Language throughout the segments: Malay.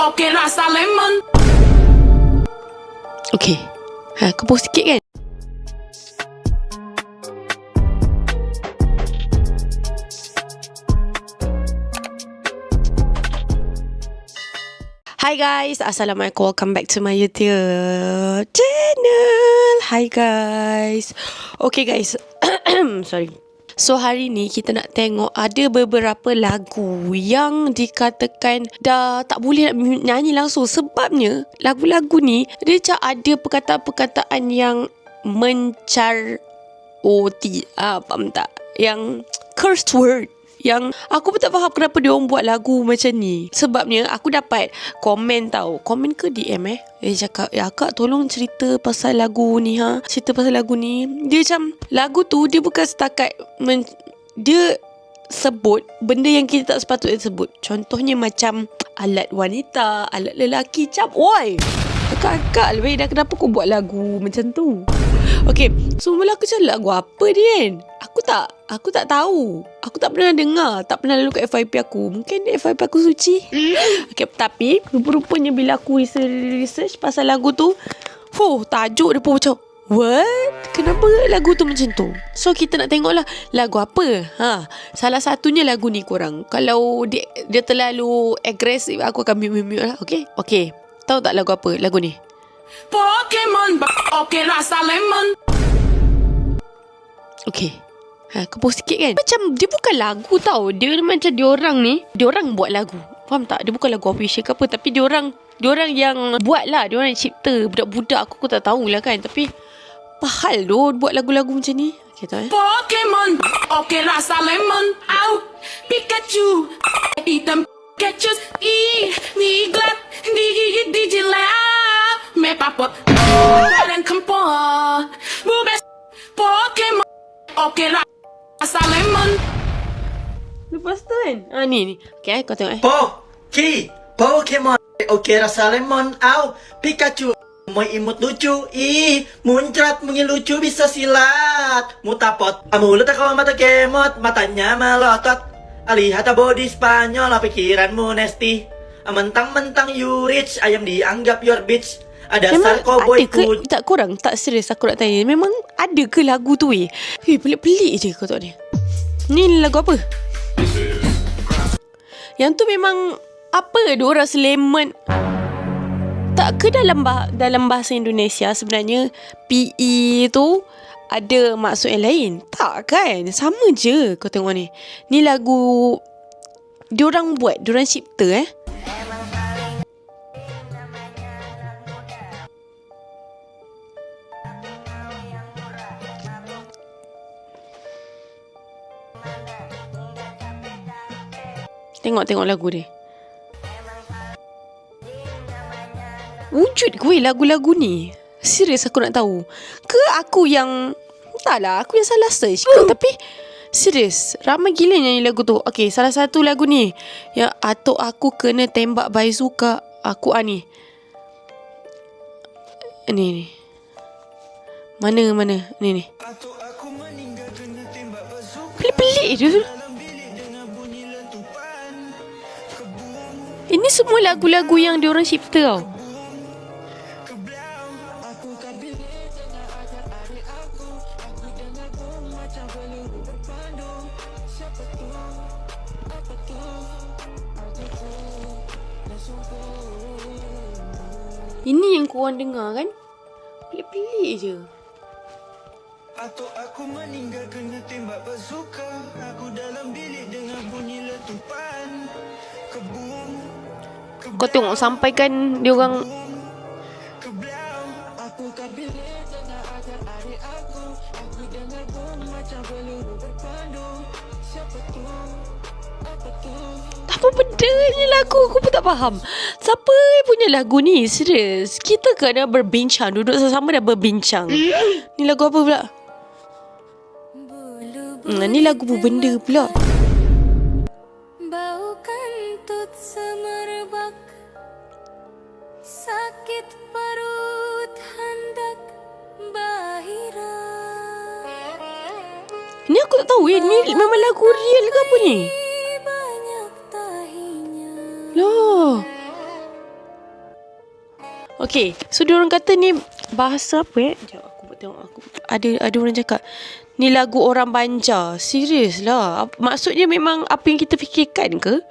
Okey rasa lemon. Okay. Kebos sikit kan? Hi guys, Assalamualaikum. Welcome back to my YouTube channel. Hi guys. Okay guys. Sorry. So hari ni kita nak tengok ada beberapa lagu yang dikatakan dah tak boleh nak nyanyi langsung. Sebabnya lagu-lagu ni dia macam ada perkataan-perkataan yang faham tak? Yang curse word. Yang aku pun tak faham kenapa dia orang buat lagu macam ni. Sebabnya aku dapat komen tau. Komen ke DM Dia cakap, ya kak tolong cerita pasal lagu ni Cerita pasal lagu ni. Dia macam lagu tu dia bukan setakat dia sebut benda yang kita tak sepatutnya sebut. Contohnya macam alat wanita, alat lelaki. Macam oi, akak lebih dah kenapa kau buat lagu macam tu. Okay, so mula aku macam lagu apa dia kan. Aku tak tahu. Aku tak pernah dengar. Tak pernah lalu kat FYP aku. Mungkin FYP aku suci. Okay, tapi rupa-rupanya bila aku research pasal lagu tu, tajuk dia pun macam what? Kenapa lagu tu macam tu? So kita nak tengok lah lagu apa. Salah satunya lagu ni korang. Kalau dia terlalu agresif, aku akan mute lah. Okay. Tahu tak lagu apa lagu ni? Pokemon. Okey rasa lemon. Okay. Kebos sikit kan? Macam dia bukan lagu tau. Dia macam diorang buat lagu. Faham tak? Dia bukan lagu official ke apa. Tapi diorang yang buat lah. Diorang yang cipta. Budak-budak aku tak tahulah kan. Tapi pahal tu buat lagu-lagu macam ni. Okay tau Pokemon. Okey rasa lemon. Au. Pikachu. Item Pikachu. Ni glad. Di jilat. Me papot. Dan kempot. Bubes. Pokemon. Okey rasa lemon. Lepas tu kan ni okay, kau tengok Pokemon. Okey rasa lemon. Au. Pikachu. Mau imut lucu. Muncrat mengilucu bisa silat. Mutapot. Mulut kau mata kemot. Matanya melotot. Lihat body Spanyol. Pikiranmu nesti. Mentang-mentang you rich. Ayam dianggap your bitch. Ada memang cowboy ada ke tak korang? Tak serius aku nak tanya. Memang ada ke lagu tu pelik-pelik je kau tahu ni. Ni lagu apa? Yang tu memang apa? Diorang selemen. Tak ke dalam bahasa Indonesia sebenarnya PE tu ada maksud yang lain? Tak kan? Sama je kau tengok ni. Ni lagu diorang buat, diorang cipta Tengok lagu dia. Wujud gue lagu-lagu ni. Serius aku nak tahu. Ke aku yang entahlah, aku yang salah search ke. Tapi serius ramai gila nyanyi lagu tu. Okay, salah satu lagu ni yang atuk aku kena tembak bazooka. Aku ni ni Mana ni pelik-pelik je. Ini semua lagu-lagu yang diorang cipta tau. Ini yang korang dengar kan? Pelik-pelik je. Atuk aku meninggal kena tembak bazooka. Aku dalam bilik dengan bunyi letupan. Kebun. Kau tengok sampai kan dia orang Aku kabil tengah ajar adik aku. Aku dengar bom macam peluru berpandu. Siapa tu? Apa tu? apa benda ni lagu. Aku pun tak faham siapa punya lagu ni. Serius, kita kena berbincang, duduk sama-sama dah berbincang. Ni lagu apa pula? Ni lagu benda pula. Bau kentut semerbak, sakit perut hendak bahira. Ni aku tak tahu ni memang lagu real ke apa ni? Banyak tahinya. Loh, Okay, so diorang kata ni bahasa apa Sekejap aku buat tengok aku. Ada orang cakap ni lagu orang Banjar. Serius lah. Maksudnya memang apa yang kita fikirkan ke?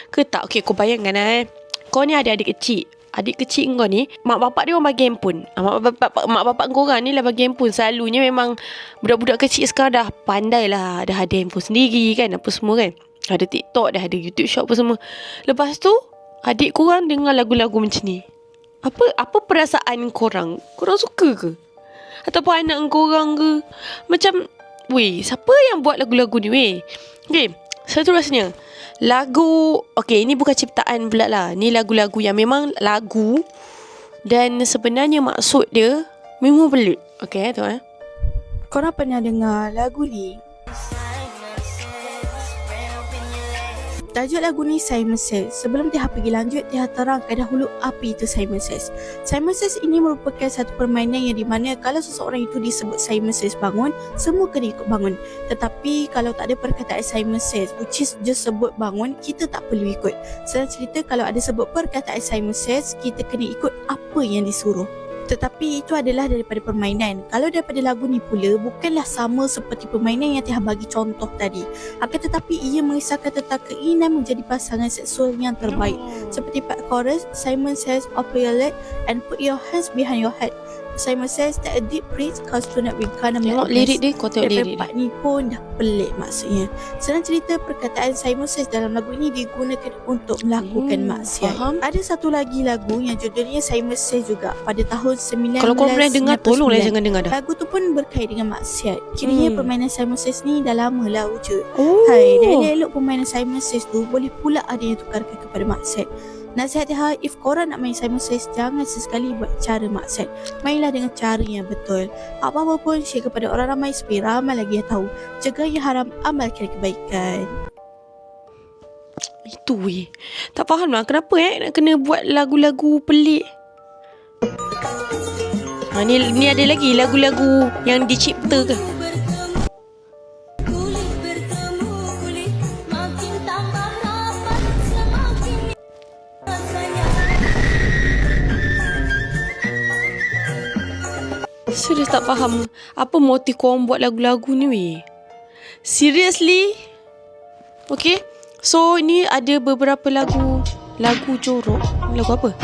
Ke tak? Okay, kau bayangkan kau ni ada adik kecil. Adik kecil kau ni, mak bapak dia orang bagi handphone. Mak bapak kau orang ni lah bagi handphone. Selalunya memang budak-budak kecil sekarang dah pandai lah. Dah ada handphone sendiri kan, apa semua kan. Ada TikTok, dah ada YouTube Shop apa semua. Lepas tu adik korang dengar lagu-lagu macam ni. Apa perasaan korang? Korang suka ke? Ataupun anak korang ke? Macam, weh, siapa yang buat lagu-lagu ni weh? Okay, seterusnya lagu, okay, ini bukan ciptaan pula lah. Ni lagu-lagu yang memang lagu dan sebenarnya maksud dia memang pelik. Okay, tu Korang pernah dengar lagu ni? Tajuk lagu ni Simon Says. Sebelum Tiha pergi lanjut, Tiha terangkan dahulu apa itu Simon Says. Simon Says ini merupakan satu permainan yang di mana kalau seseorang itu disebut Simon Says bangun, semua kena ikut bangun. Tetapi kalau tak ada perkataan Simon Says, which is just sebut bangun, kita tak perlu ikut. Senang cerita, kalau ada sebut perkataan Simon Says, kita kena ikut apa yang disuruh. Tetapi itu adalah daripada permainan. Kalau daripada lagu ni pula, bukanlah sama seperti permainan yang Tiha bagi contoh tadi. Akan tetapi ia mengisahkan tentang keinginan menjadi pasangan seksual yang terbaik. Seperti part chorus, Simon Says, open your leg and put your hands behind your head. Simon Says, take a deep breath cause tonight we gonna make Tengok lirik dia, kau tengok lirik dia. part ni pun dah pelik maksudnya. Senang cerita, perkataan Simon Says dalam lagu ini digunakan untuk melakukan maksiat. Faham? Ada satu lagi lagu yang judulnya Simon Says juga pada tahun 1999. Kalau korang pernah dengar, tolonglah jangan dengar dah. Lagu tu pun berkait dengan maksiat. Kiranya permainan Simon Says ni dah lama lah wujud. Oh. Hai, dah elok permainan Simon Says tu boleh pula ada yang tukarkan kepada maksiat. Nasihat Tiha, if korang nak main Simon Says, jangan sesekali buat cara maksiat. Mainlah dengan cara yang betul. Apa-apa pun share kepada orang ramai supaya ramai lagi yang tahu. Jaga yang haram, amalkan kebaikan. Itu weh. Tak faham lah kenapa nak kena buat lagu-lagu pelik. Ni ada lagi lagu-lagu yang diciptakan. Kulit bertemu kulit, makin tambah rapat, semakin rasanya. Serius tak faham apa motif korang buat lagu-lagu ni weh. Seriously? Okay, so ni ada beberapa lagu jorok. Lagu apa?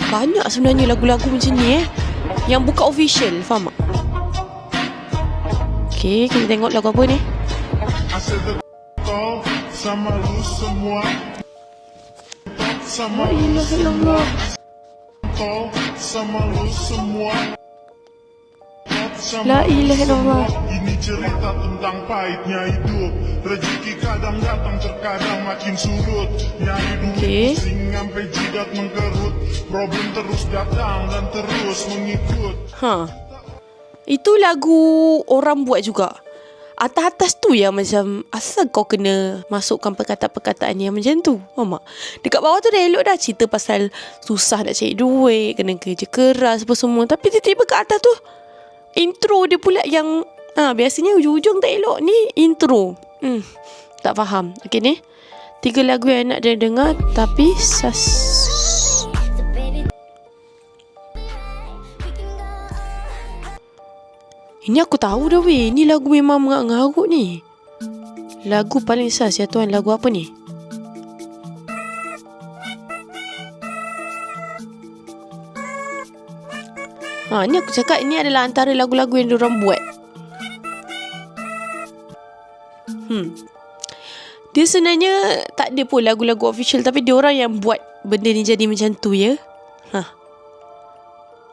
Banyak sebenarnya lagu-lagu macam ni yang bukan official, faham tak? Okay, kita tengok lagu apa ni. Kau sama lu semua, sama lu semua, kau sama lu semua, La ilaha illallah. Ini cerita tentang pahitnya hidup. Rezeki kadang datang, terkadang makin surut. Nyari duit Okay. pusing sampai jidat mengkerut. Problem terus datang dan terus mengikut. Itu lagu orang buat juga. Atas-atas tu yang macam asal kau kena masukkan perkataan-perkataan yang macam tu. Faham tak? Dekat bawah tu dah elok dah cerita pasal susah nak cari duit, kena kerja keras apa semua. Tapi tiba-tiba kat atas tu intro dia pula yang biasanya ujung-ujung tak elok. Ni intro. Tak faham. Okay ni 3 lagu yang nak dengar tapi ini aku tahu dah weh. Ni lagu memang mengarut-ngarut ni. Lagu paling sas ya tuan. Lagu apa ni? Ni aku cakap ini adalah antara lagu-lagu yang diorang buat. Dia sebenarnya tak ada pun lagu-lagu official, tapi diorang yang buat benda ni jadi macam tu ya.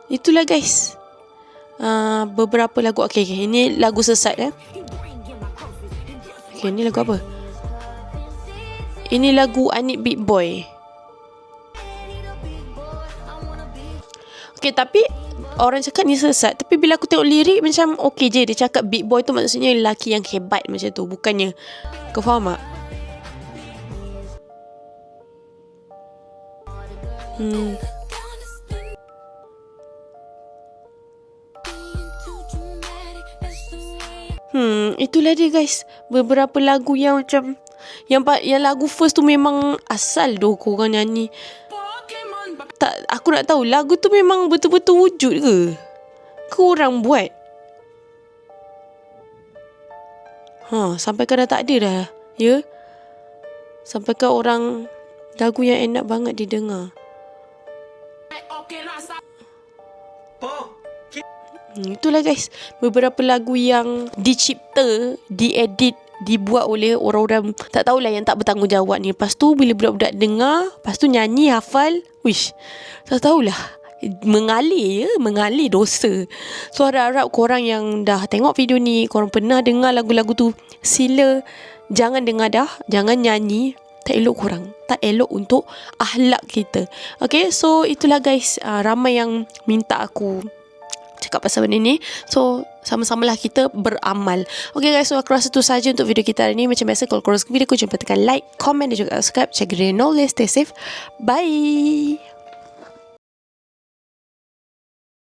Itulah guys. Beberapa lagu. Okay, ini lagu sesat Okay, ini lagu apa? Ini lagu Anik Big Boy. Okay, tapi orang cakap ni sesat, tapi bila aku tengok lirik macam okay je. Dia cakap big boy tu maksudnya lelaki yang hebat macam tu. Bukannya, kau faham tak? Itulah dia guys. Beberapa lagu yang macam yang lagu first tu memang asal doh korang nyanyi. Pokemon, Tak, aku nak tahu lagu tu memang betul-betul wujud ke? Ke orang buat? Sampai kan dah tak ada dah. Ya? Sampai kan orang lagu yang enak banget didengar. Okay, rasa Itulah guys, beberapa lagu yang dicipta, diedit, dibuat oleh orang-orang tak tahulah yang tak bertanggungjawab ni. Lepas tu bila budak-budak dengar, lepas tu nyanyi, hafal, wish, tak tahulah, mengalir dosa. So harap-harap korang yang dah tengok video ni, korang pernah dengar lagu-lagu tu, sila jangan dengar dah, jangan nyanyi. Tak elok korang, tak elok untuk akhlak kita. Okay, so itulah guys, ramai yang minta aku cakap pasal benda ni. So sama-samalah kita beramal. Okay guys, so aku rasa tu saja untuk video kita hari ni. Macam biasa, kalau korang suka video aku, jangan lupa tekan like, komen dan juga subscribe. Check the no, stay safe, bye.